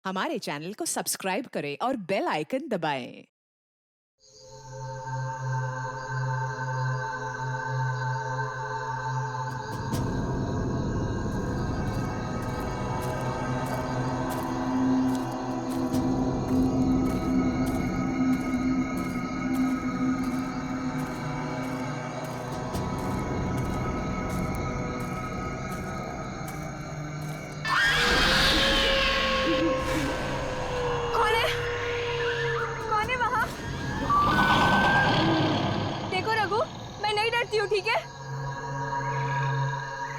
हमारे चैनल को सब्सक्राइब करें और बेल आइकन दबाएं। कौन है? कौन है वहाँ? देखो रघु, मैं नहीं डरती हूँ, ठीक है?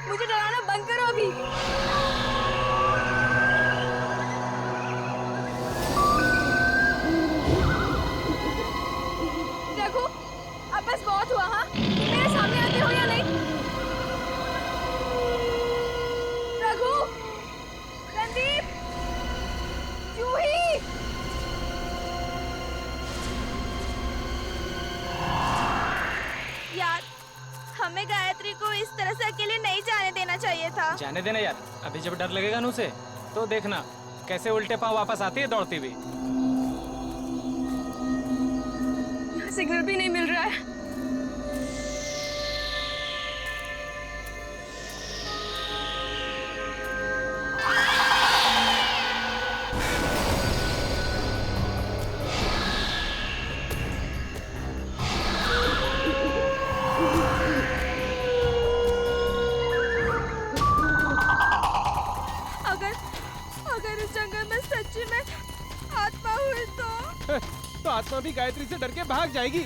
मुझे डराना बंद करो अभी। रघु, अब बस बहुत हुआ, हाँ? मेरे सामने आते हो या नहीं? रघु, रणदीप, जूही। यार, हमें गायत्री को इस तरह से अकेले नहीं जाने देना चाहिए था। जाने देना यार, अभी जब डर लगेगा ना उसे तो देखना कैसे उल्टे पांव वापस आती है दौड़ती हुई। यहाँ सिग्नल भी नहीं मिल रहा है। अगर अगर इस जंगल में सच्ची में आत्मा हुई तो तो आत्मा भी गायत्री से डर के भाग जाएगी।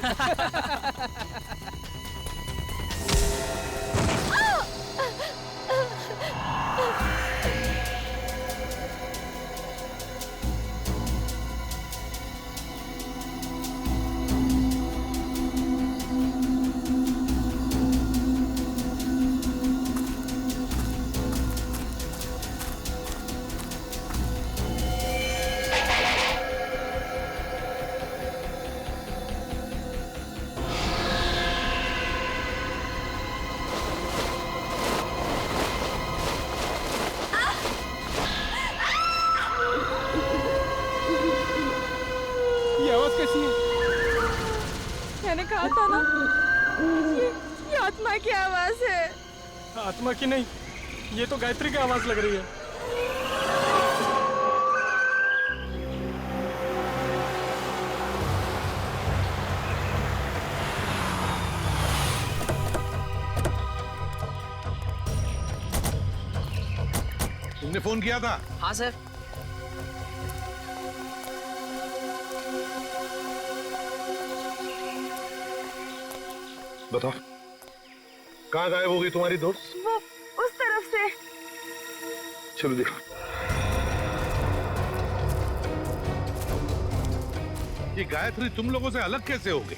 ये आवाज कैसी है? मैंने कहा था ना, ये आत्मा की आवाज है। आत्मा की नहीं, ये तो गायत्री की आवाज लग रही है। तुमने फोन किया था? हाँ सर। बताओ, कहाँ गायब हो गई तुम्हारी दोस्त? वो उस तरफ से। चलो देखो। ये गायत्री तुम लोगों से अलग कैसे हो गई?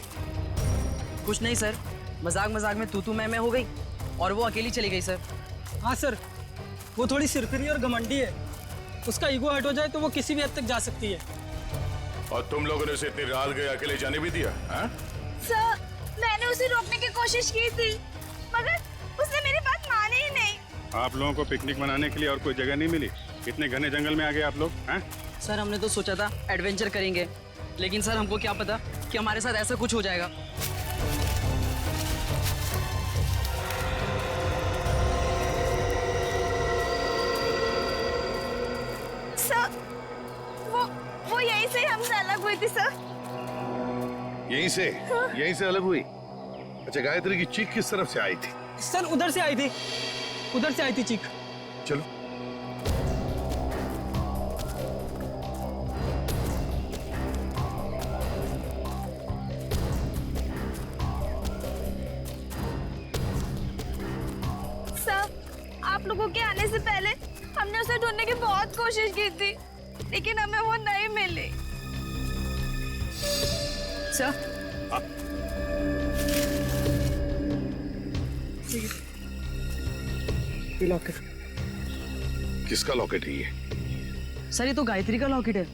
कुछ नहीं सर, मजाक मजाक में तू मैं हो गई और वो अकेली चली गई सर। हाँ सर, वो थोड़ी सिरफिरी और घमंडी है। उसका ईगो हट हो जाए तो वो किसी भी हद तक जा सकती है। और तुम लोगों ने उसे इतनी रात गए अकेले जाने भी दिया? हाँ? सर, मैंने उसे रोकने की कोशिश की थी, मगर उसने मेरी बात मानी ही नहीं। आप लोगों को पिकनिक मनाने के लिए और कोई जगह नहीं मिली? इतने घने जंगल में आ गए आप लोग? हैं? सर हमने तो सोचा था एडवेंचर करेंगे, लेकिन सर हमको क्या पता कि हमारे साथ ऐसा कुछ हो जाएगा। सर, वो यहीं से हमसे अलग हुई थी सर। यहीं से अलग हुई? अच्छा, गायत्री की चीख किस तरफ से आई थी? सर उधर से आई थी, उधर से आई थी चीख। चलो। सर, आप लोगों के आने से पहले हमने उसे ढूंढने की बहुत कोशिश की थी, लेकिन हमें वो नहीं मिली। Sir locket. किसका लॉकेट है ये? सर ये तो गायत्री का लॉकेट है।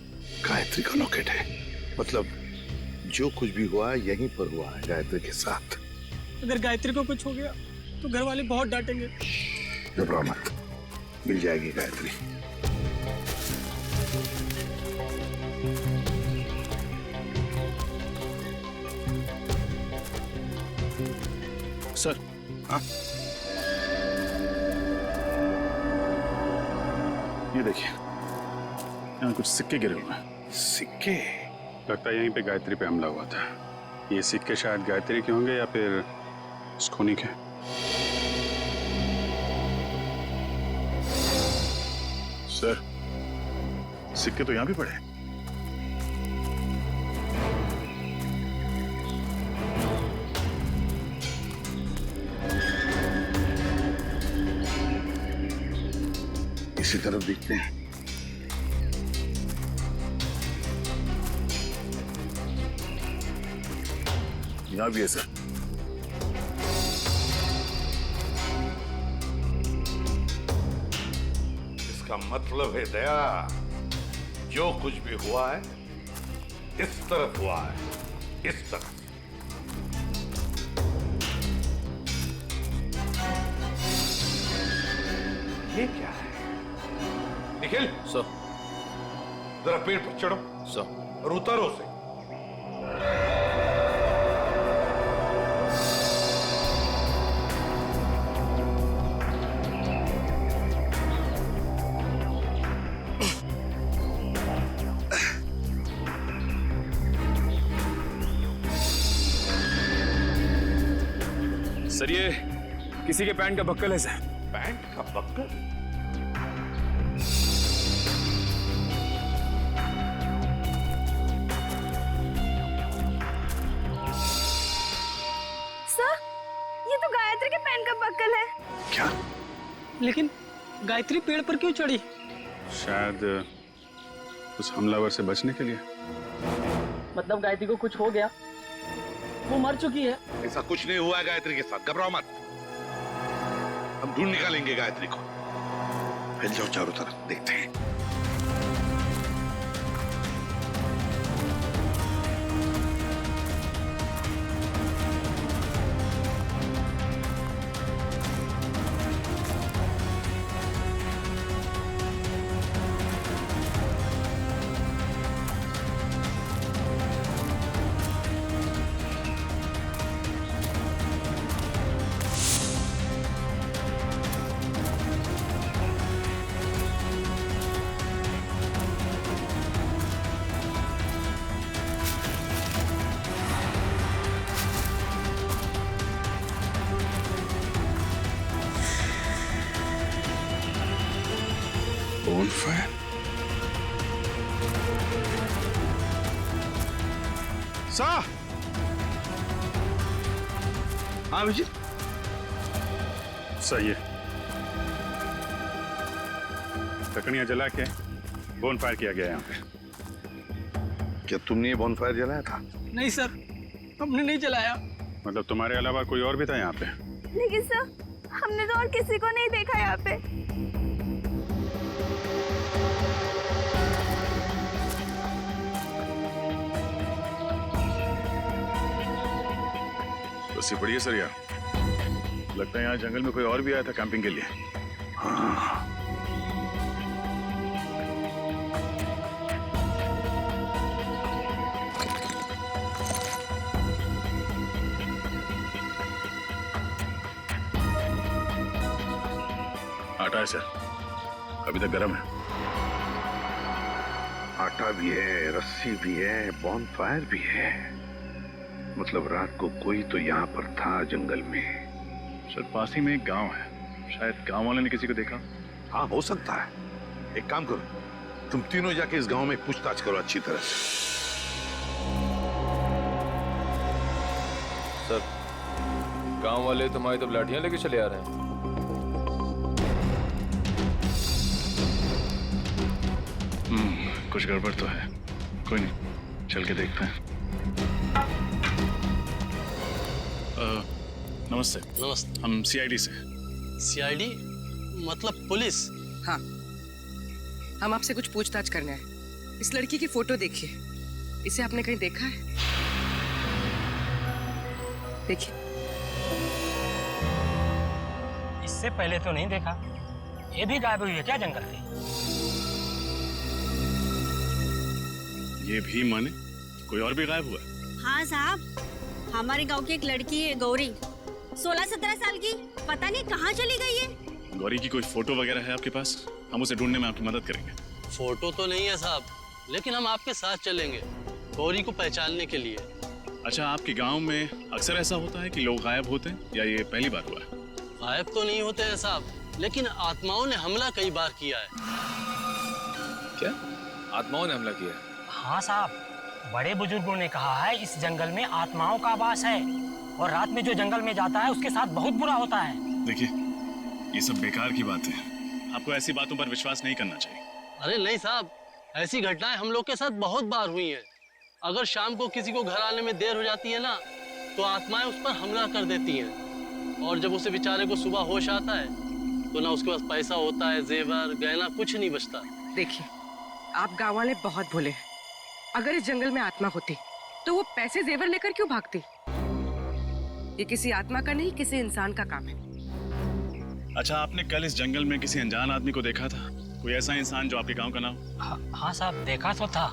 गायत्री का लॉकेट है? मतलब जो कुछ भी हुआ यहीं पर हुआ है गायत्री के साथ। अगर गायत्री को कुछ हो गया तो घर वाले बहुत डांटेंगे। घबराओ मत, मिल जाएगी गायत्री। सर। हाँ, ये देखिए, यहाँ कुछ सिक्के गिरे हुए हैं। सिक्के? लगता है यहीं पे गायत्री पे हमला हुआ था। ये सिक्के शायद गायत्री के होंगे या फिर स्कूनी के। सर, सिक्के तो यहाँ भी पड़े हैं। इसी तरफ देखते हैं। यहाँ भी है सर। इसका मतलब है दया, जो कुछ भी हुआ है इस तरफ हुआ है, इस तरफ। ये क्या है? निखिल सर। जरा पेड़ पर चढ़ो सर। और उतारो उसे। सर ये किसी के पैंट का बक्कल है सर। पैंट का बक्कल? सर, ये तो गायत्री के पैंट का बक्कल है। क्या? लेकिन गायत्री पेड़ पर क्यों चढ़ी? शायद उस हमलावर से बचने के लिए। मतलब गायत्री को कुछ हो गया, वो मर चुकी है। ऐसा कुछ नहीं हुआ है गायत्री के साथ, घबराओ मत। हम ढूंढ निकालेंगे गायत्री को। फैल जाओ चारों तरफ, देखते हैं। बोनफायर। सा? हाँ विजय। सही है। लकड़ियां जला के बोनफायर किया गया यहाँ पे। क्या तुमने ये बॉनफायर जलाया था? नहीं सर, हमने नहीं जलाया। मतलब तुम्हारे अलावा कोई और भी था यहाँ पे? लेकिन सर, हमने तो और किसी को नहीं देखा यहाँ पे। बस ये बढ़िया सर यार। लगता है यहाँ जंगल में कोई और भी आया था कैंपिंग के लिए। हाँ। आटा है सर, अभी तक गर्म है। आटा भी है, रस्सी भी है, बॉनफायर भी है। मतलब रात को कोई तो यहाँ पर था जंगल में। सर पास ही में एक गांव है, शायद गांव वाले ने किसी को देखा। हाँ हो सकता है। एक काम करो, तुम तीनों जाके इस गांव में पूछताछ करो अच्छी तरह से। सर गांव वाले तुम्हारी तो लाठियां लेके चले आ रहे हैं। कुछ गड़बड़ तो है। कोई नहीं, चल के देखते हैं। नमस्ते। नमस्ते। हम सीआईडी से। सीआईडी मतलब पुलिस? हाँ, हम आपसे कुछ पूछताछ करना है। इस लड़की की फोटो देखिए, इसे आपने कहीं देखा है? देखिए। इससे पहले तो नहीं देखा। ये भी गायब हुई है क्या जंगल से? ये भी माने कोई और भी गायब हुआ? हाँ साहब, हमारे गांव की एक लड़की है गौरी, 16-17 साल की, पता नहीं कहाँ चली गई है। गौरी की कोई फोटो वगैरह है आपके पास? हम उसे ढूंढने में आपकी मदद करेंगे। फोटो तो नहीं है साहब, लेकिन हम आपके साथ चलेंगे गौरी को पहचानने के लिए। अच्छा, आपके गांव में अक्सर ऐसा होता है कि लोग गायब होते हैं या ये पहली बार हुआ है? गायब तो नहीं होते हैं साहब, लेकिन आत्माओं ने हमला कई बार किया है। क्या आत्माओं ने हमला किया? हाँ साहब, बड़े बुजुर्गों ने कहा है इस जंगल में आत्माओं का वास है और रात में जो जंगल में जाता है उसके साथ बहुत बुरा होता है। देखिए, ये सब बेकार की बात है, आपको ऐसी बातों पर विश्वास नहीं करना चाहिए। अरे नहीं साहब, ऐसी घटनाएं हम लोग के साथ बहुत बार हुई हैं। अगर शाम को किसी को घर आने में देर हो जाती है ना, तो आत्माएं उस पर हमला कर देती हैं। और जब उसे बेचारे को सुबह होश आता है तो ना उसके पास पैसा होता है, जेवर गहना कुछ नहीं बचता। देखिए, आप गाँव वाले बहुत भोले हैं। अगर इस जंगल में आत्मा होती तो वो पैसे जेवर लेकर क्यों भागती? ये किसी आत्मा का नहीं, किसी इंसान का काम है। अच्छा, आपने कल इस जंगल में किसी अनजान आदमी को देखा था? कोई ऐसा इंसान जो आपके गांव का नाम? हाँ साहब, देखा तो था।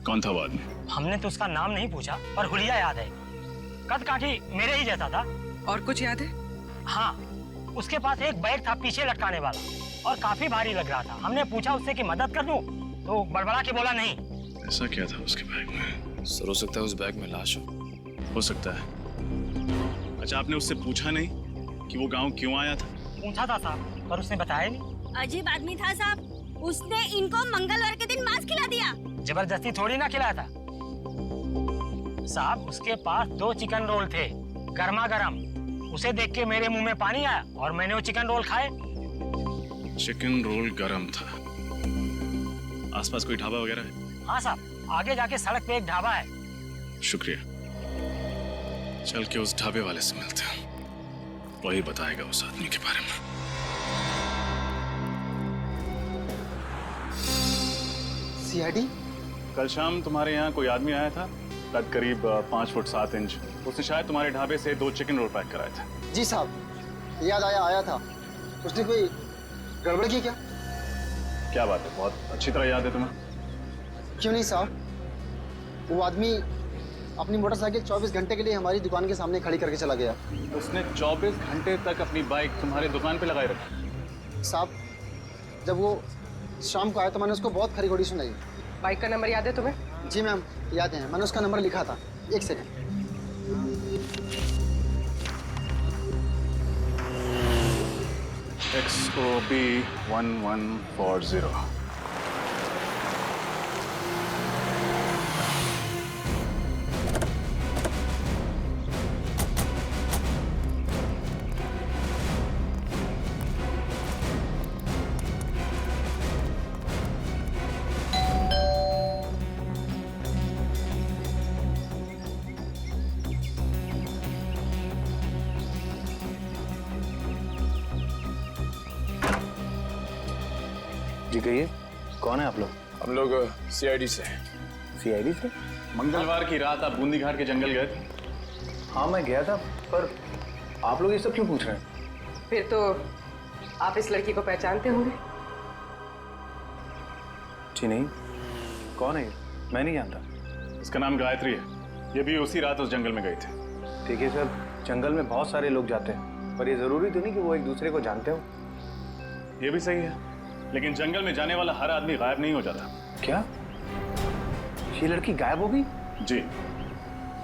कौन था वो आदमी? हमने तो उसका नाम नहीं पूछा, पर हुलिया याद है। कद काठी मेरे ही जैसा था। और कुछ याद है? हाँ, उसके पास एक बैग था पीछे लटकाने वाला और काफी भारी लग रहा था। हमने पूछा उससे कि मदद कर दूं, तो बड़बड़ा के बोला नहीं। ऐसा क्या था उसके बैग में? सर, हो सकता है उस बैग में लाश हो सकता है। अच्छा, आपने उससे पूछा नहीं कि वो गांव क्यों आया था? पूछा था साहब, पर उसने बताया नहीं। अजीब आदमी था साहब, उसने इनको मंगलवार के दिन मांस खिला दिया। जबरदस्ती थोड़ी ना खिलाया था साहब, उसके पास 2 चिकन रोल थे, गर्मा गर्म। उसे देख के मेरे मुंह में पानी आया और मैंने वो चिकन रोल खाए। चिकन रोल गरम था। आसपास कोई ढाबा वगैरह है? हाँ साहब, आगे जाके सड़क पे एक ढाबा है। शुक्रिया, चल के उस ढाबे वाले से मिलते हैं, वही बताएगा उस आदमी के बारे में। सीआईडी? कल शाम तुम्हारे यहाँ कोई आदमी आया था, कद करीब 5 फुट 7 इंच। उसने शायद तुम्हारे ढाबे से 2 चिकन रोल पैक कराए थे। जी साहब, याद आया था। उसने कोई गड़बड़ की क्या? क्या बात है, बहुत अच्छी तरह याद है तुम्हें। क्यों नहीं साहब, वो आदमी अपनी मोटरसाइकिल 24 घंटे के लिए हमारी दुकान के सामने खड़ी करके चला गया। उसने 24 घंटे तक अपनी बाइक तुम्हारी दुकान पे लगाए रखी? साहब, जब वो शाम को आया तो मैंने उसको बहुत खरी खोटी सुनाई। बाइक का नंबर याद है तुम्हें? जी मैम, याद है, मैंने उसका नंबर लिखा था। एक सेकंड। XOB 1140। जी कहिए, कौन है आप लोग? हम लोग सीआईडी से। सीआईडी से? मंगलवार की रात आप बूंदी घाट के जंगल गए थे? हाँ मैं गया था, पर आप लोग ये सब क्यों पूछ रहे हैं? फिर तो आप इस लड़की को पहचानते होंगे। जी नहीं, कौन है ये? मैं नहीं जानता। इसका नाम गायत्री है, ये भी उसी रात उस जंगल में गई थी। देखिए सर, जंगल में बहुत सारे लोग जाते हैं, पर ये जरूरी तो नहीं कि वो एक दूसरे को जानते हो। ये भी सही है, लेकिन जंगल में जाने वाला हर आदमी गायब नहीं हो जाता। क्या ये लड़की गायब हो गई? जी।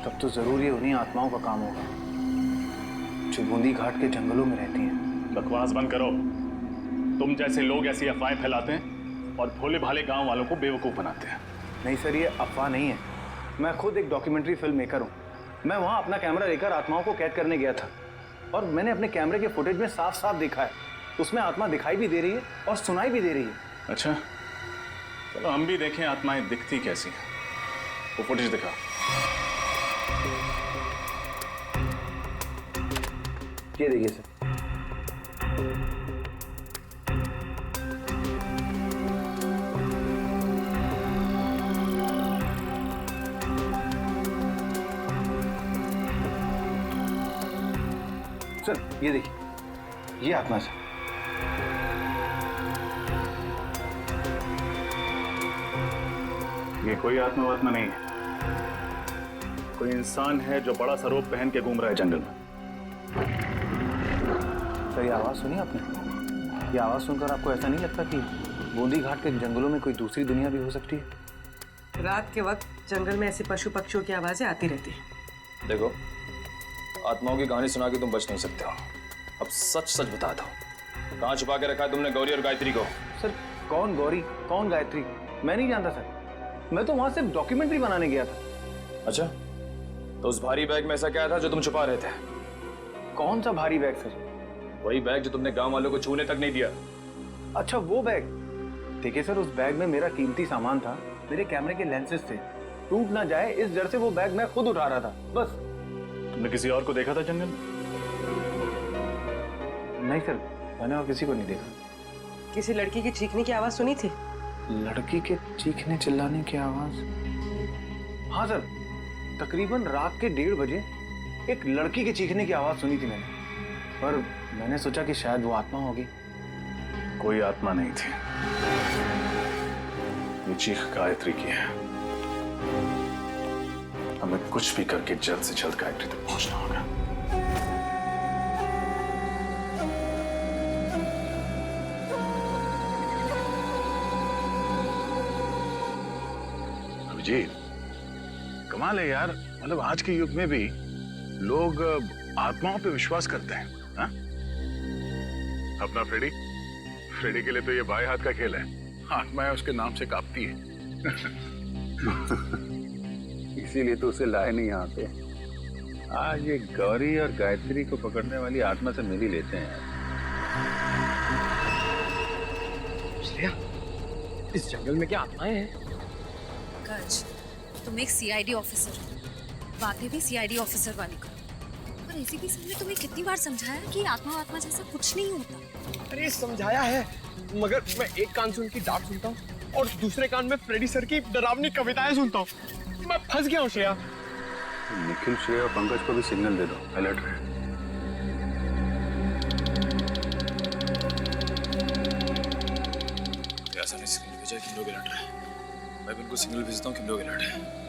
तब तो जरूर ये उन्हीं आत्माओं का काम होगा जो बूंदी घाट के जंगलों में रहती हैं। बकवास बंद करो। तुम जैसे लोग ऐसी अफवाहें फैलाते हैं और भोले भाले गांव वालों को बेवकूफ बनाते हैं। नहीं सर, ये अफवाह नहीं है। मैं खुद एक डॉक्यूमेंट्री फिल्म मेकर हूँ। मैं वहाँ अपना कैमरा लेकर आत्माओं को कैद करने गया था और मैंने अपने कैमरे के फुटेज में साफ साफ देखा है, उसमें आत्मा दिखाई भी दे रही है और सुनाई भी दे रही है। अच्छा, चलो हम भी देखें आत्माएं दिखती कैसी हैं। वो फुटेज दिखा। ये देखिए सर। सर ये देखिए, ये आत्मा सर। ये कोई आत्मा नहीं है, कोई इंसान है जो बड़ा सा रोब पहन के घूम रहा है जंगल में। सर ये आवाज़ सुनी आपने? ये आवाज़ सुनकर आपको ऐसा नहीं लगता कि बूंदी घाट के जंगलों में कोई दूसरी दुनिया भी हो सकती है? रात के वक्त जंगल में ऐसे पशु पक्षियों की आवाजें आती रहती हैं। देखो, आत्माओं की कहानी सुना के तुम बच नहीं सकते हो। अब सच सच बता दो, कहाँ छुपा के रखा है तुमने गौरी और गायत्री को? सर कौन गौरी, कौन गायत्री, मैं नहीं जानता सर। मैं तो वहां सिर्फ डॉक्यूमेंट्री बनाने गया था। अच्छा, तो उस भारी बैग में ऐसा क्या था जो तुम छुपा रहे थे? कौन सा भारी बैग सर? वही बैग जो तुमने गांव वालों को छूने तक नहीं दिया। अच्छा वो बैग। देखिए सर, उस बैग में मेरा कीमती सामान था, मेरे कैमरे के लेंसेज थे। टूट ना जाए इस डर से वो बैग मैं खुद उठा रहा था, बस। तुमने किसी और को देखा था जंगल? नहीं सर, मैंने और किसी को नहीं देखा। किसी लड़की की चीखने की आवाज सुनी थी? लड़की के चीखने चिल्लाने की आवाज? हाँ सर, तकरीबन रात के 1:30 बजे एक लड़की के चीखने की आवाज सुनी थी मैंने, पर मैंने सोचा कि शायद वो आत्मा होगी। कोई आत्मा नहीं थी, ये चीख गायत्री की है। हमें कुछ भी करके जल्द से जल्द गायत्री तक पहुंचना होगा। अभिजीत, कमाल है यार, मतलब आज के युग में भी लोग आत्माओं पे विश्वास करते हैं। हा? अपना फ्रेडी के लिए तो ये बाएं हाथ का खेल है। आत्माएं उसके नाम से कांपती है। इसीलिए तो उसे लाए नहीं यहाँ पे। आज ये गौरी और गायत्री को पकड़ने वाली आत्मा से मिल ही लेते हैं। श्रेया, इस जंगल में क्या आत्माएं हैं? पंकज, तुम एक सीआईडी ऑफिसर हो, बातें भी सीआईडी ऑफिसर वाली करो। और एसीपी सर ने तुम्हें कितनी बार समझाया कि आत्मा जैसा कुछ नहीं होता। अरे समझाया है, मगर मैं एक कान से उनकी डांट सुनता हूँ और दूसरे कान में फ्रेडी सर की डरावनी कविताएं सुनता हूँ। मैं फंस गया हूँ श्रेया। निखिल, श्रेया और पंकज को भी सिग्नल दे दो, अलर्ट रहे। ऐसा नहीं, सिग्नल भेजा कि लोग अलर्ट रहे। मैं भी उनको सिग्नल भेजता हूँ कि लोग अलर्ट है।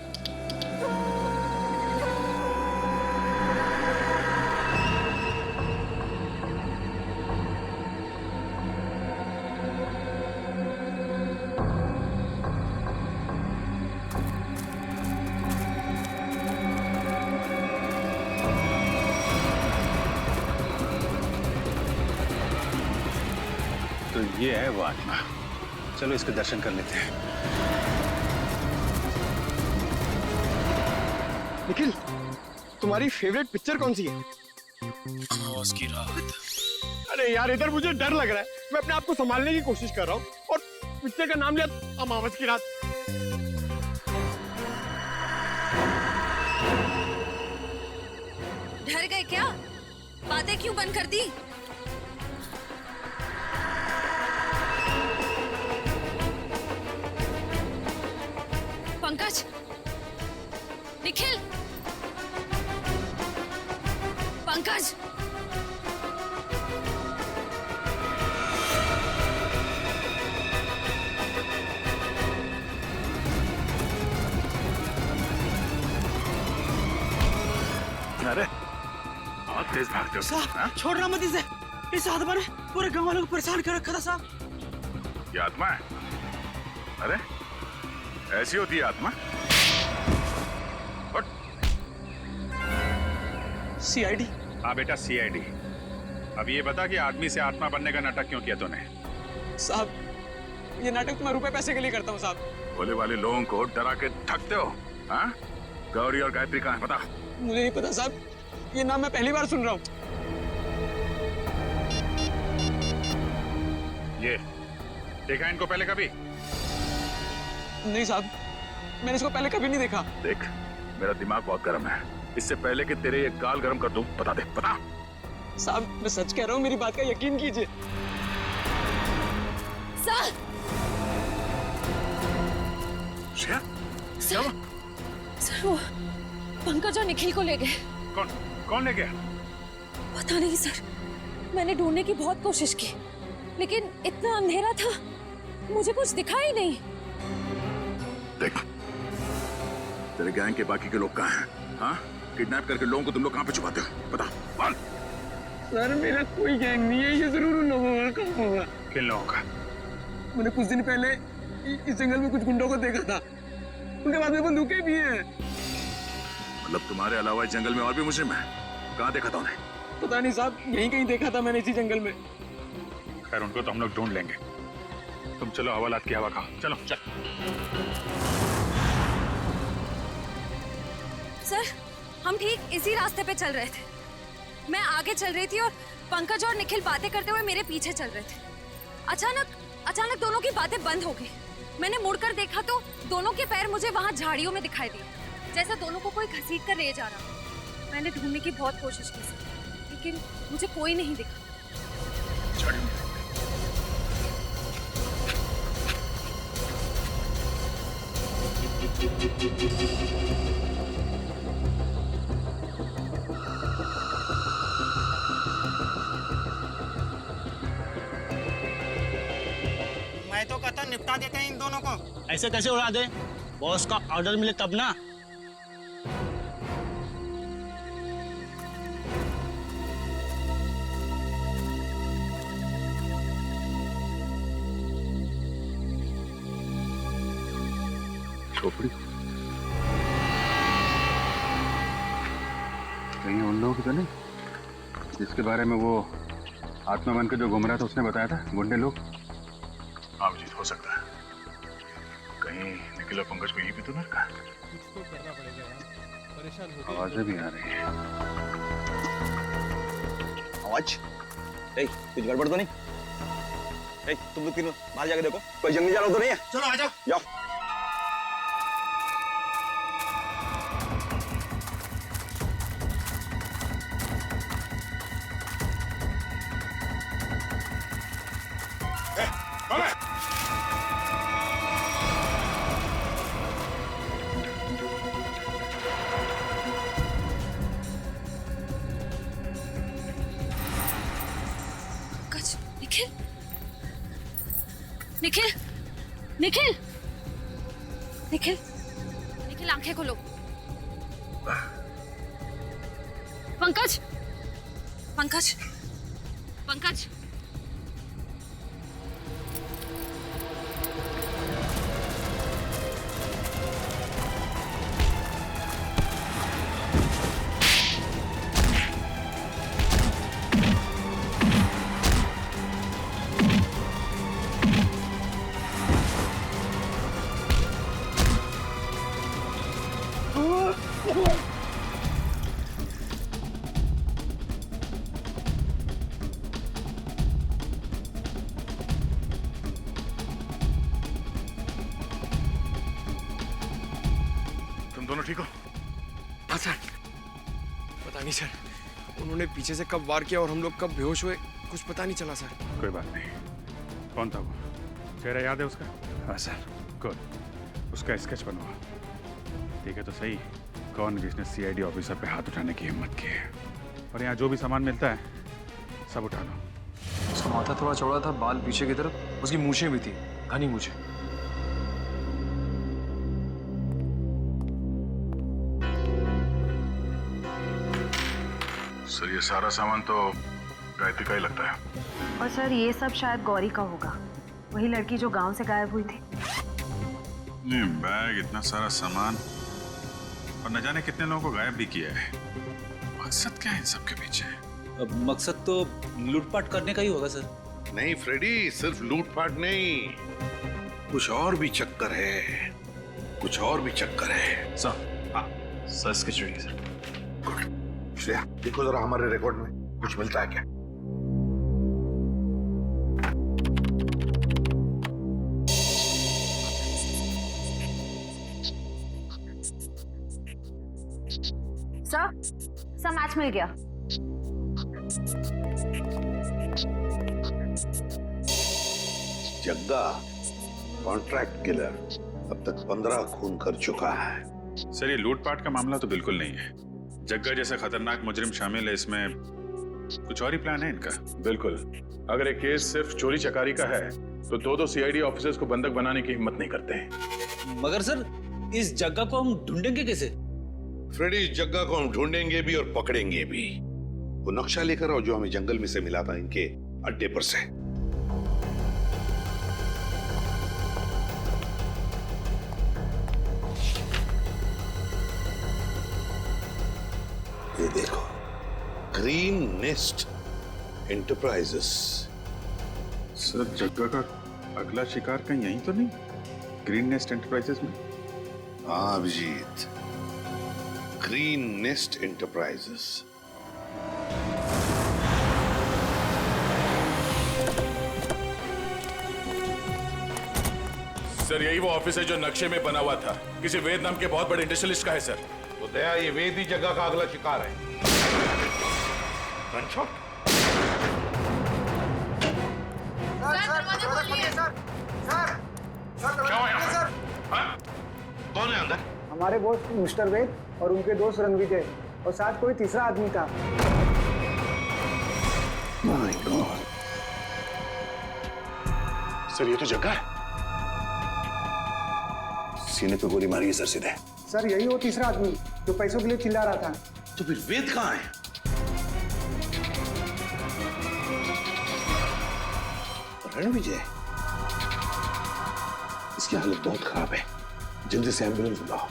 तो ये है वो आत्मा। चलो इसके दर्शन कर लेते हैं। निखिल, तुम्हारी फेवरेट पिक्चर कौन सी है? अमावस की रात। अरे यार, इधर मुझे डर लग रहा है। मैं अपने आप को संभालने की कोशिश कर रहा हूँ और पिक्चर का नाम लिया अमावस की रात। डर गए क्या? बातें क्यों बंद कर दी? पंकज, निखिल, पंकज, अरे बहुत तेज भागते हो। साहब, छोड़ रहा मत इसे। इस आत्मा ने पूरे गांव वालों को परेशान कर रखा था साहब। ये आत्मा है? अरे ऐसी होती है आत्मा? सीआईडी? हाँ बेटा, सीआईडी। अब ये बता कि आदमी से आत्मा बनने का नाटक क्यों किया तूने? साहब, ये नाटक मैं रुपए पैसे के लिए करता हूँ साहब। भोले वाले लोगों को डरा के थकते हो। हाँ? गौरी और गायत्री कहाँ है पता? मुझे नहीं पता साहब, ये नाम मैं पहली बार सुन रहा हूँ। ये देखा इनको पहले कभी? नहीं साहब, मैंने इसको पहले कभी नहीं देखा। देख, मेरा दिमाग बहुत गर्म है। इससे पहले कि तेरे ये गाल गर्म कर दूं, बता दे, बता। साहब, मैं सच कह रहा हूँ, मेरी बात का यकीन कीजिए। सर, श्रेया, सर वो पंकज और निखिल को ले गए। कौन ले गया? पता नहीं सर, मैंने ढूंढने की बहुत कोशिश की, लेकिन इतना अंधेरा था, मुझे कुछ दिखा ही नहीं। देख, तेरे गैंग के बाकी के लोग कहाँ हैं? हाँ? किडनैप करके लोगों को तुम लोग कहाँ पे छुपाते हो? बता, बोल। सर मेरा कोई गैंग नहीं है, ये जरूर उन लोगों का काम होगा। किन लोगों का? मैंने कुछ दिन पहले इस जंगल में कुछ गुंडों को देखा था, उनके पास में बंदूकें भी हैं। मतलब तुम्हारे अलावा इस जंगल में और भी मुजरिम है? कहाँ देखा था उन्हें? पता नहीं साहब, यहीं कहीं देखा था मैंने इसी जंगल में। खैर उनको तो हम लोग ढूंढ लेंगे। तुम चलो हवालात की हवा खाओ। चलो चल। सर हम ठीक इसी रास्ते पे चल रहे थे। मैं आगे चल रही थी और पंकज और निखिल बातें करते हुए मेरे पीछे चल रहे थे। अचानक दोनों की बातें बंद हो गई। मैंने मुड़कर देखा तो दोनों के पैर मुझे वहां झाड़ियों में दिखाई दिए, जैसे दोनों को कोई घसीट कर ले जा रहा। मैंने ढूंढने की बहुत कोशिश की सर, लेकिन मुझे कोई नहीं दिखा। मैं तो कहता निपटा देते हैं इन दोनों को। ऐसे कैसे उड़ा दे? बॉस का ऑर्डर मिले तब ना। खोपड़ी कहीं उन लोगों की तो नहीं जिसके बारे में वो आत्मा बन के जो घूम रहा था उसने बताया था, गुंडे लोग? हाँ जीत हो सकता है। कहीं निखिल और पंकज को यही भी तो ना रखा। आवाजें भी आ रही है। आवाज? कुछ गड़बड़ तो नहीं? तुम लोग तीनों बाहर जाके देखो, कोई जंगली जानवर तो नहीं है? चलो आ जाओ। जाओ। निखिल निखिल निखिल निखिल निखिल आंखें खोलो। पंकज पंकज पंकज दोनों ठीक हो? हाँ सर। पता नहीं सर, उन्होंने पीछे से कब वार किया और हम लोग कब बेहोश हुए, कुछ पता नहीं चला सर। कोई बात नहीं। कौन था वो? चेहरा याद है उसका? हाँ सर। गुड। उसका स्केच बनवा। ठीक है तो सही, कौन जिसने सीआईडी ऑफिसर पे हाथ उठाने की हिम्मत की है। और यहाँ जो भी सामान मिलता है सब उठा लो। उसका माथा थोड़ा चौड़ा था, बाल पीछे की तरफ, उसकी मूछें भी थी, घनी मूछें। सर ये सारा सामान तो गायत्री का ही लगता है। और सर ये सब शायद गौरी का होगा, वही लड़की जो गांव से गायब हुई थी। नहीं, बैग, इतना सारा सामान और न जाने कितने लोगों को गायब भी किया है। मकसद क्या है इन सब के पीछे? अब मकसद तो लूटपाट करने का ही होगा सर। नहीं फ्रेडी, सिर्फ लूटपाट नहीं, कुछ और भी चक्कर है, कुछ और भी चक्कर है। सर, हाँ, सर इसकी चुड़ी सर। गुड। श्रेया, देखो जरा हमारे रिकॉर्ड में कुछ मिलता है क्या? सर मैच मिल गया। जग्गा कॉन्ट्रैक्ट किलर अब तक 15 खून कर चुका है। सर ये लूटपाट का मामला तो बिल्कुल नहीं है। जग्गा जैसा खतरनाक मुजरिम शामिल है इसमें, कुछ और ही प्लान है इनका। बिल्कुल। अगर एक केस सिर्फ चोरी चकारी का है तो दो सीआईडी ऑफिसर्स को बंधक बनाने की हिम्मत नहीं करते हैं। मगर सर इस जग्गा को हम ढूंढेंगे कैसे? फ्रेडी, इस जग्गा को हम ढूंढेंगे भी और पकड़ेंगे भी। वो नक्शा लेकर आओ जो हमें जंगल में से मिला था इनके अड्डे पर से। ये देखो, ग्रीन नेस्ट एंटरप्राइजेस। सर जग्गा का अगला शिकार कहीं यहीं तो नहीं, ग्रीन नेस्ट एंटरप्राइजेस में? हाँ Abhijit, green nest enterprises. Sir यही वो ऑफिस है जो नक्शे में बना हुआ था, किसी वेद नाम के बहुत बड़े इंडस्ट्रियलिस्ट का है सर। तो दया, ये वेद ही जगह का अगला शिकार है। गनशॉट। क्या हुआ यहाँ पर? हाँ? कौन है अंदर? हमारे बॉस मिस्टर वेद और उनके दोस्त रणविजय और साथ कोई तीसरा आदमी था। My God. सर ये तो जग्गा है। सीने पे गोली मारी है सर सीधे। सर यही वो तीसरा आदमी जो पैसों के लिए चिल्ला रहा था। तो फिर वेद कहाँ है? रणविजय, इसकी हालत बहुत खराब है, जल्दी से एम्बुलेंस बुलाओ।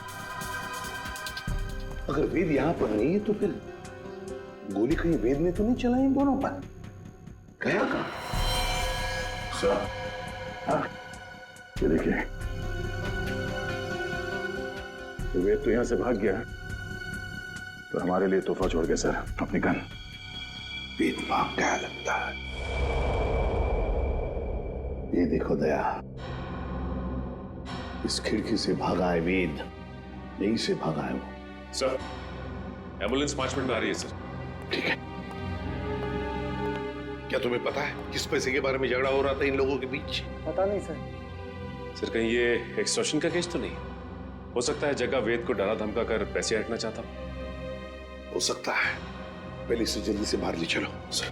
अगर वेद यहां पर नहीं है तो फिर गोली कहीं वेद ने तो नहीं चलाई इन दोनों पर? गया कहां? सर हाँ, ये देखिए, वेद तो यहां से भाग गया तो हमारे लिए तोहफा छोड़ गया सर, अपनी गन। वेद भाग गया लगता है। ये देखो दया, इस खिड़की से भागा है वेद, यहीं से भागा है वो। सर एम्बुलेंस 5 मिनट में आ रही है सर। ठीक है। क्या तुम्हें पता है किस पैसे के बारे में झगड़ा हो रहा था इन लोगों के बीच? पता नहीं सर। सर कहीं ये एक्सटॉर्शन का केस तो नहीं? हो सकता है जगह वेद को डरा धमका कर पैसे हटना चाहता हो सकता है। पहले इसे जल्दी से बाहर ले चलो। सर।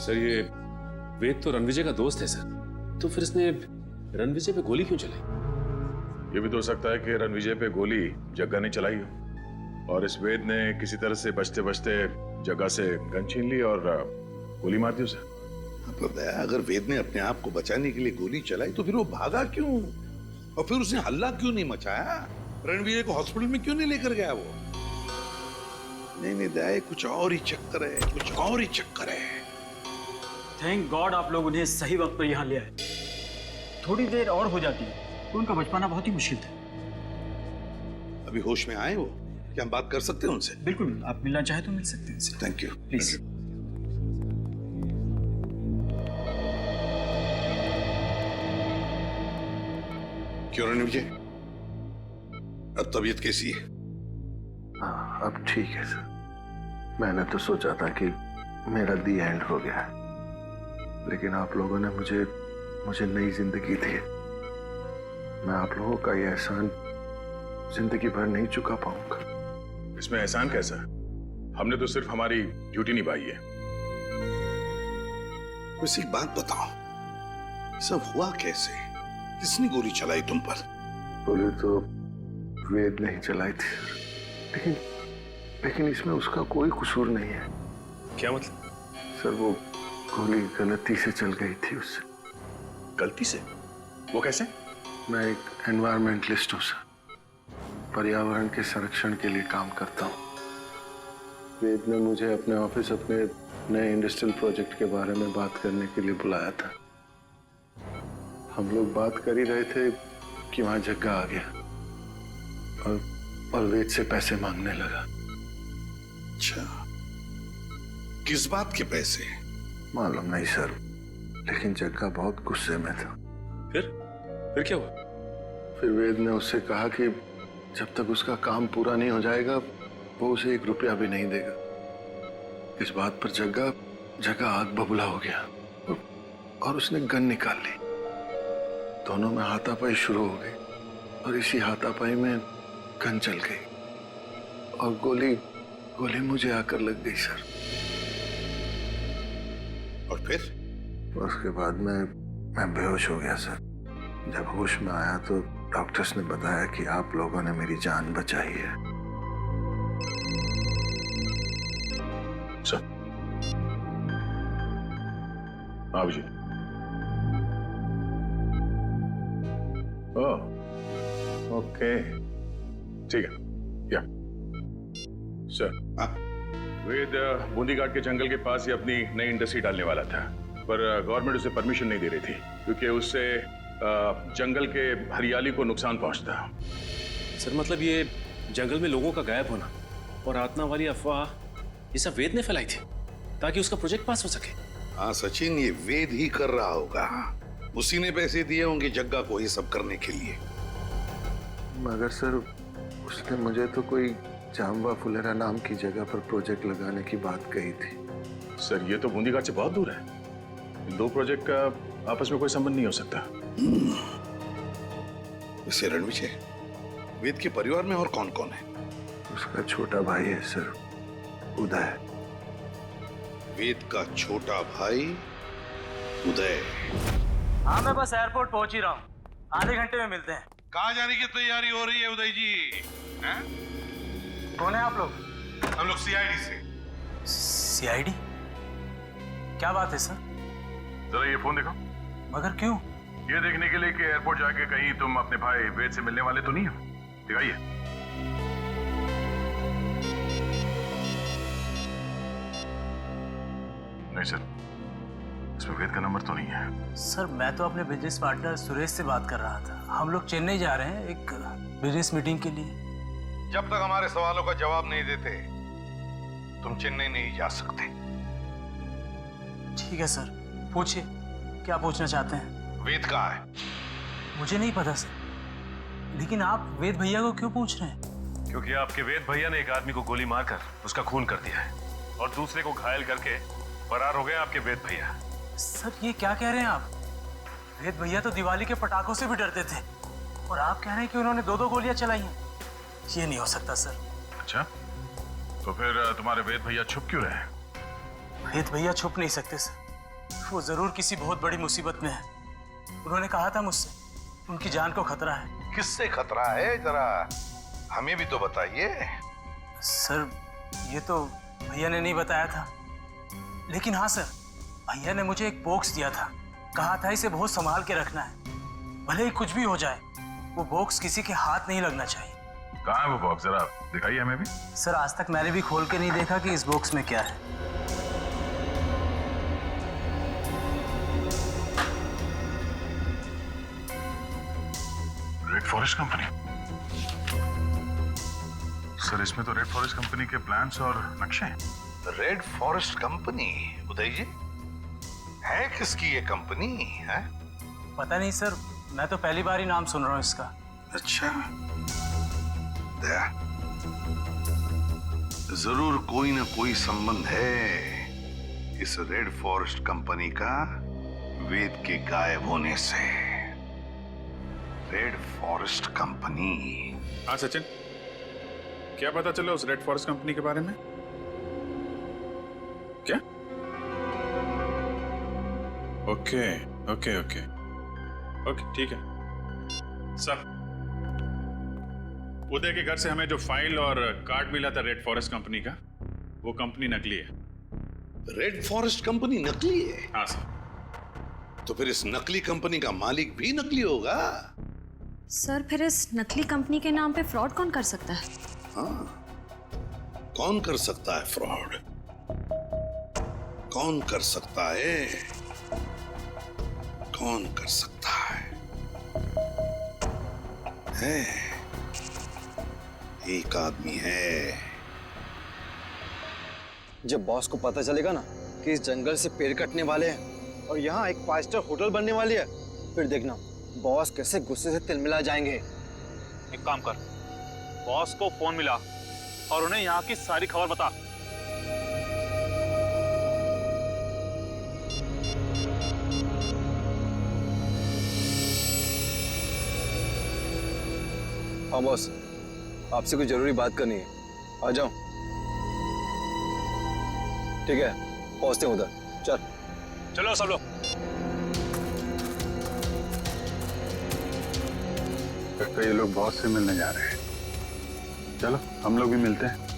सर ये वेद तो रणविजय का दोस्त है सर, तो फिर इसने रणविजय पे गोली क्यों चलाई? ये भी तो हो सकता है कि रणविजय पे गोली जग्गा ने चलाई हो और इस वेद ने किसी तरह से बचते बचते जग्गा से गन छीन ली और गोली मार दी उसे। अगर वेद ने अपने आप को बचाने के लिए गोली चलाई तो फिर वो भागा क्यों? और फिर उसने हल्ला क्यों नहीं मचाया? रणविजय को हॉस्पिटल में क्यों नहीं लेकर गया वो? नहीं दया, कुछ और ही चक्कर है, कुछ और ही चक्कर है। थैंक गॉड आप लोग उन्हें सही वक्त पर यहाँ ले आए। थोड़ी देर और हो जाती तो उनका बच पाना बहुत ही मुश्किल था। अभी होश में आए वो? क्या हम बात कर सकते हैं उनसे? बिल्कुल, आप मिलना चाहे तो मिल सकते हैं। Thank you. प्लीज। क्यों रणविजय, अब तबीयत कैसी है? हाँ अब ठीक है सर। मैंने तो सोचा था कि मेरा दी एंड हो गया, लेकिन आप लोगों ने मुझे नई जिंदगी दी। मैं आप लोगों का ये एहसान जिंदगी भर नहीं चुका पाऊंगा। इसमें एहसान कैसा? हमने तो सिर्फ हमारी ड्यूटी निभाई है। वैसे एक बात बताओ, सब हुआ कैसे? किसने गोली चलाई तुम पर? गोली तो वेद नहीं चलाई थी, लेकिन इसमें उसका कोई कसूर नहीं है। क्या मतलब? सर वो गोली गलती से चल गई थी उससे। गलती से? वो कैसे? मैं एक एनवायरमेंटलिस्ट हूँ सर, पर्यावरण के संरक्षण के लिए काम करता हूँ। वेद ने मुझे अपने ऑफिस अपने नए इंडस्ट्रियल प्रोजेक्ट के बारे में बात करने के लिए बुलाया था। हम लोग बात कर ही रहे थे कि वहां जग्गा आ गया और वेद से पैसे मांगने लगा। अच्छा, किस बात के पैसे? मालूम नहीं सर, लेकिन जग्गा बहुत गुस्से में था। फिर क्या हुआ? फिर वेद ने उससे कहा कि जब तक उसका काम पूरा नहीं हो जाएगा वो उसे 1 रुपया भी नहीं देगा। इस बात पर जग्गा आग बबूला हो गया और उसने गन निकाल ली। दोनों में हाथापाई शुरू हो गई और इसी हाथापाई में गन चल गई और गोली मुझे आकर लग गई सर। और फिर? उसके बाद मैं बेहोश हो गया सर। जब होश में आया तो डॉक्टर्स ने बताया कि आप लोगों ने मेरी जान बचाई है। सर आप जी। ओह ओके ठीक है। या सर वेद बूंदी घाट के जंगल के पास ही अपनी नई इंडस्ट्री डालने वाला था, पर गवर्नमेंट उसे परमिशन नहीं दे रही थी क्योंकि उससे जंगल के हरियाली को नुकसान पहुंचता। सर मतलब ये जंगल में लोगों का गायब होना और आत्मा वाली अफवाह ये सब वेद ने फैलाई थी ताकि उसका प्रोजेक्ट पास हो सके। हाँ सचिन, ये वेद ही कर रहा होगा। उसी ने पैसे दिए होंगे जग्गा को ये सब करने के लिए। मगर सर उसने मुझे तो कोई जाम्बा फुलेरा नाम की जगह पर प्रोजेक्ट लगाने की बात कही थी। सर ये तो बूंदी घाट से बहुत दूर है। इन दो प्रोजेक्ट का आपस में कोई संबंध नहीं हो सकता। वैसे रणविजय, वेद के परिवार में और कौन कौन है? उसका छोटा भाई है सर, उदय। वेद का छोटा भाई उदय। हाँ मैं बस एयरपोर्ट पहुंच ही रहा हूँ, आधे घंटे में मिलते हैं। कहाँ जाने की तैयारी हो रही है उदय जी? हैं? कौन है आप लोग? हम लोग सीआईडी से। सीआईडी? क्या बात है सर? जरा ये फोन देखो। मगर क्यों? ये देखने के लिए कि एयरपोर्ट जाके कहीं तुम अपने भाई वेद से मिलने वाले तो नहीं हो। दिखाइए। नहीं सर, इसमें वेद का नंबर तो नहीं है। सर मैं तो अपने बिजनेस पार्टनर सुरेश से बात कर रहा था। हम लोग चेन्नई जा रहे हैं एक बिजनेस मीटिंग के लिए। जब तक हमारे सवालों का जवाब नहीं देते तुम चेन्नई नहीं जा सकते। ठीक है सर, पूछिए क्या पूछना चाहते हैं। वेद कहाँ है? मुझे नहीं पता सर, लेकिन आप वेद भैया को क्यों पूछ रहे हैं? क्योंकि आपके वेद भैया ने एक आदमी को गोली मारकर उसका खून कर दिया है और दूसरे को घायल करके फरार हो गए आपके वेद भैया। सर ये क्या कह रहे हैं आप? वेद भैया तो दिवाली के पटाखों से भी डरते थे और आप कह रहे हैं कि उन्होंने 2-2 गोलियां चलाई हैं। ये नहीं हो सकता सर। अच्छा, तो फिर तुम्हारे वेद भैया छुप क्यों रहे? वेद भैया छुप नहीं सकते सर, वो जरूर किसी बहुत बड़ी मुसीबत में है। उन्होंने कहा था मुझसे उनकी जान को खतरा है। किससे खतरा है, जरा हमें भी तो बताइए। सर ये तो भैया ने नहीं बताया था, लेकिन हाँ सर भैया ने मुझे एक बॉक्स दिया था, कहा था इसे बहुत संभाल के रखना है, भले ही कुछ भी हो जाए वो बॉक्स किसी के हाथ नहीं लगना चाहिए। कहाँ है वो बॉक्स, जरा दिखाइए हमें भी। सर आज तक मैंने भी खोल के नहीं देखा कि इस बॉक्स में क्या है। Red forest company. सर इसमें तो रेड फॉरेस्ट कंपनी के प्लान्स और नक्शे हैं। Red forest company? Uday ji, है किसकी ये कंपनी है? पता नहीं सर, मैं तो पहली बार ही नाम सुन रहा हूँ इसका। अच्छा, दया, जरूर कोई ना कोई संबंध है इस रेड फॉरेस्ट कंपनी का वेद के गायब होने से। Red forest company. हाँ सचिन, क्या पता चला उस रेड फॉरेस्ट कंपनी के बारे में? क्या? ओके ओके ओके ओके ठीक है सर। उदय के घर से हमें जो फाइल और कार्ड मिला था रेड फॉरेस्ट कंपनी का, वो कंपनी नकली है। रेड फॉरेस्ट कंपनी नकली है? हाँ सर। तो फिर इस नकली कंपनी का मालिक भी नकली होगा? सर फिर इस नकली कंपनी के नाम पे फ्रॉड कौन कर सकता है? हाँ, कौन कर सकता है फ्रॉड? कौन कर सकता है? कौन कर सकता है? एक आदमी है। जब बॉस को पता चलेगा ना कि इस जंगल से पेड़ कटने वाले हैं और यहाँ एक 5 स्टार होटल बनने वाली है, फिर देखना बॉस कैसे गुस्से से तिलमिला जाएंगे। एक काम कर, बॉस को फोन मिला और उन्हें यहाँ की सारी खबर बता। हाँ बॉस, आपसे कुछ जरूरी बात करनी है, आ जाओ। ठीक है, पहुंचते हैं उधर, चल। चलो सब लोग। लगता है ये लोग बॉस से मिलने जा रहे हैं। चलो हम लोग भी मिलते हैं।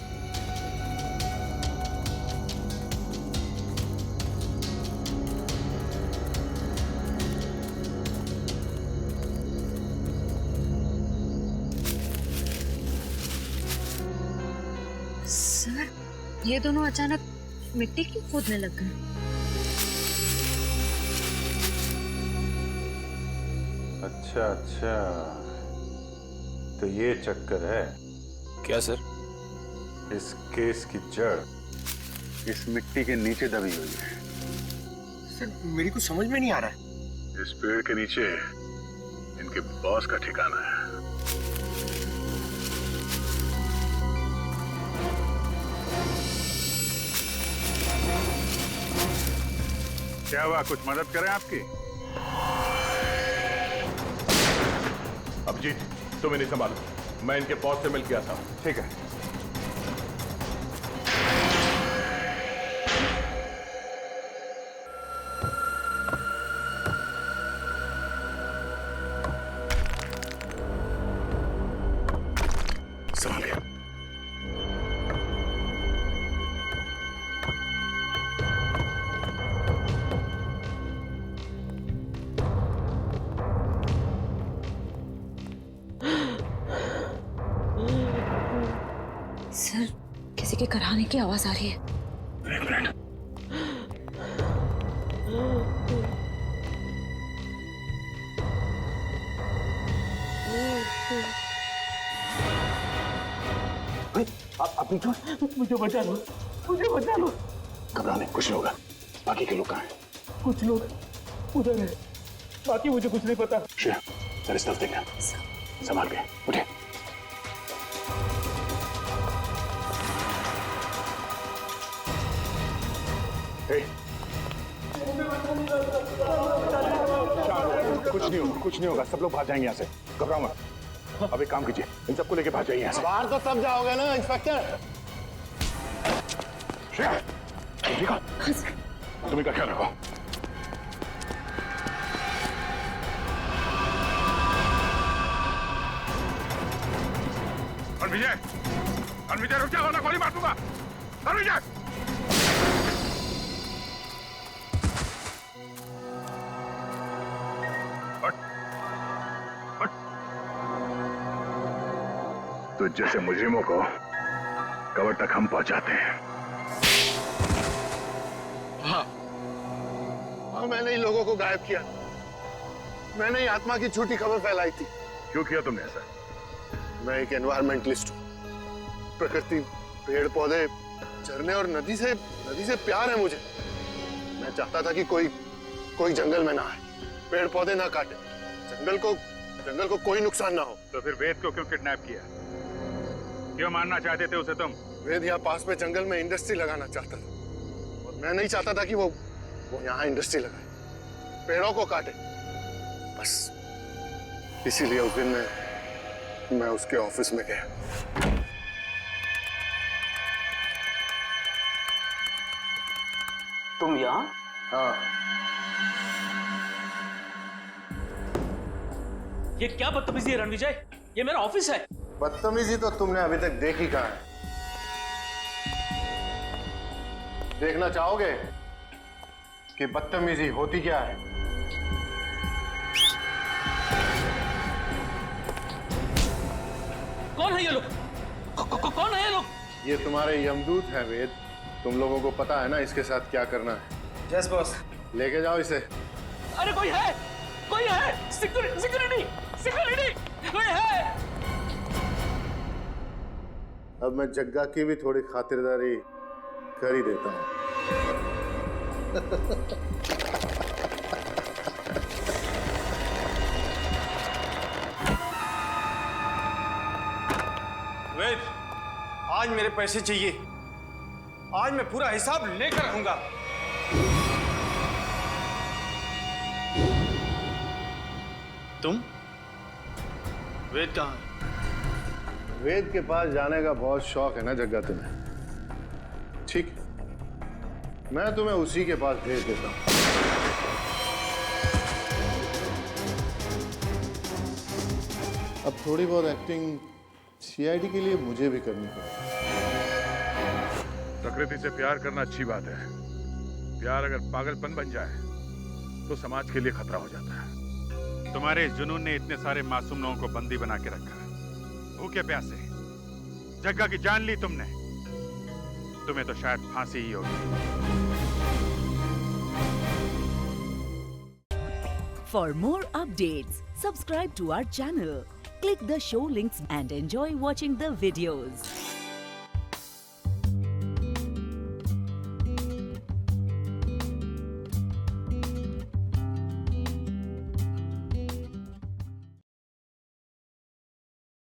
सर, ये दोनों अचानक मिट्टी क्यों खोदने लग गए? अच्छा अच्छा, तो ये चक्कर है क्या सर? इस केस की जड़ इस मिट्टी के नीचे दबी हुई है। सर मेरी कुछ समझ में नहीं आ रहा है। इस पेड़ के नीचे इनके बॉस का ठिकाना है। क्या हुआ, कुछ मदद करें आपकी? अभिजीत तुम इन्हें संभालो, मैं इनके बॉस से मिल के आता हूं। ठीक है। संभालिए। सर, किसी के कराने की आवाज आ रही है। एक मिनट। अभी मुझे बचा लो, मुझे बचा लो। घबराने कुछ नहीं होगा। बाकी के लोग कहाँ हैं? कुछ लोग उधर है, बाकी मुझे कुछ नहीं पता। श्रेया, जरा इस तरफ देखना, संभाल के उठे। कुछ नहीं होगा, सब लोग भाग जाएंगे यहाँ से। घबराओ मत। अब एक काम कीजिए, इन सबको लेके भाग जाइए यहाँ से। बाहर तो सब जाओगे ना इंस्पेक्टर? श्रेया, ठीक है? तुम इनका ख्याल रखो। विजय रुक जाओ, ना गोली मार दूंगा। विजय तो जैसे मुजरिमों को कवर तक हम पहुंचाते हैं। हाँ, मैंने ही लोगों को गायब किया। मैंने ही आत्मा की झूठी खबर फैलाई थी। क्यों किया तुमने ऐसा? मैं एक एनवायरमेंटलिस्ट हूँ। प्रकृति, पेड़ पौधे, झरने और नदी से प्यार है मुझे। मैं चाहता था कि कोई जंगल में ना आए, पेड़ पौधे ना काटे, जंगल को कोई नुकसान ना हो। तो फिर वेद को क्यों किडनैप किया? क्यों मारना चाहते थे उसे तुम? वेद यहाँ पास में जंगल में इंडस्ट्री लगाना चाहता था और मैं नहीं चाहता था कि वो यहाँ इंडस्ट्री लगाए, पेड़ों को काटे। बस इसीलिए उस दिन मैं उसके ऑफिस में गया। तुम यहाँ? हाँ। ये क्या बदतमीजी है रणविजय? ये मेरा ऑफिस है। बदतमीजी तो तुमने अभी तक देखी कहाँ है? देखना चाहोगे कि बदतमीजी होती क्या है? कौन है ये लोग? कौन है ये लोग? ये तुम्हारे यमदूत हैं वेद। तुम लोगों को पता है ना इसके साथ क्या करना है? Yes boss. लेके जाओ इसे। अरे कोई है, कोई है। सिक्योरिटी कोई है। अब मैं जग्गा की भी थोड़ी खातिरदारी कर ही देता हूँ। वेद, आज मेरे पैसे चाहिए। आज मैं पूरा हिसाब लेकर रहूंगा। तुम? वेद कहाँ है? वेद के पास जाने का बहुत शौक है ना जग्गा तुम्हें? ठीक, मैं तुम्हें उसी के पास भेज देता हूँ। अब थोड़ी बहुत एक्टिंग सीआईडी के लिए मुझे भी करनी पड़ेगी। प्रकृति से प्यार करना अच्छी बात है। प्यार अगर पागलपन बन जाए तो समाज के लिए खतरा हो जाता है। तुम्हारे इस जुनून ने इतने सारे मासूम लोगों को बंदी बना के रखा है, भूखे प्यासे। जग्गा की जान ली तुमने, तुम्हें तो शायद फांसी ही होगी। For more updates, subscribe to our channel, click the show links and enjoy watching the videos.